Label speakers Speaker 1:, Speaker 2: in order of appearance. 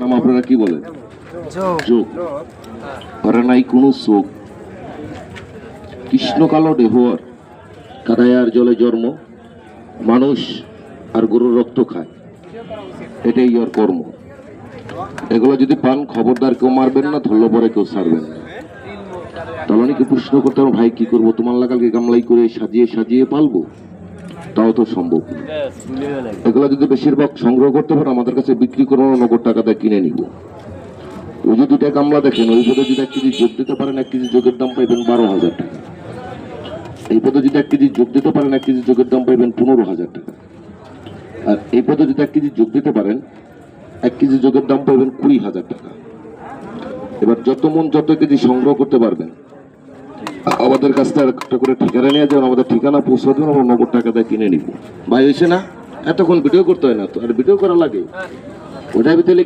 Speaker 1: নাম আপনারা কি বলেন? যোগ। ওরা নাই কোনো চোখ। কৃষ্ণ কালো দেহর কাদায়ার জলে জন্ম, মানুষ আর গরুর রক্ত খায়, এটাই ওর কর্ম। এগুলো যদি পান খবরদার কেউ মারবেন না, ধরলে পরে কেউ ছাড়বেন না। তলানিকে প্রশ্ন করতে হবে, ভাই কি করবো, তোমার লাগালকে গামলাই করে সাজিয়ে সাজিয়ে পালবো? তাও তো সম্ভব না। এগুলো যদি বেশিরভাগ সংগ্রহ করতে পারো, আমাদের কাছে বিক্রি করবো, নগদ টাকাতে কিনে নিব। ওই যে দুটা গামলা দেখেন, ওই পদে যদি 1 কেজি যোগ দিতে পারেন, 1 কেজি যোগের দাম পাইবেন 12,000 টাকা। এই পদে যদি 1 কেজি যোগ দিতে পারেন, 1 কেজি যোগের দাম পাইবেন 15,000 টাকা। আর এই পদে যদি 1 কেজি যোগ দিতে পারেন, 1 কেজি যোগের দাম পাইবেন 20,000 টাকা। এবার যত মন যত কেজি সংগ্রহ করতে পারবেন, আমাদের কাছ থেকে একটা করে ঠিকানা নিয়ে যাবেন, আমাদের ঠিকানা পৌঁছে দেবেন, আমরা নগদ টাকা দিয়ে কিনে নিব। ভাই হয়েছে না? এতক্ষণ ভিডিও করতে হয় না তো, আর ভিডিও করা লাগে ওটার ভিতরে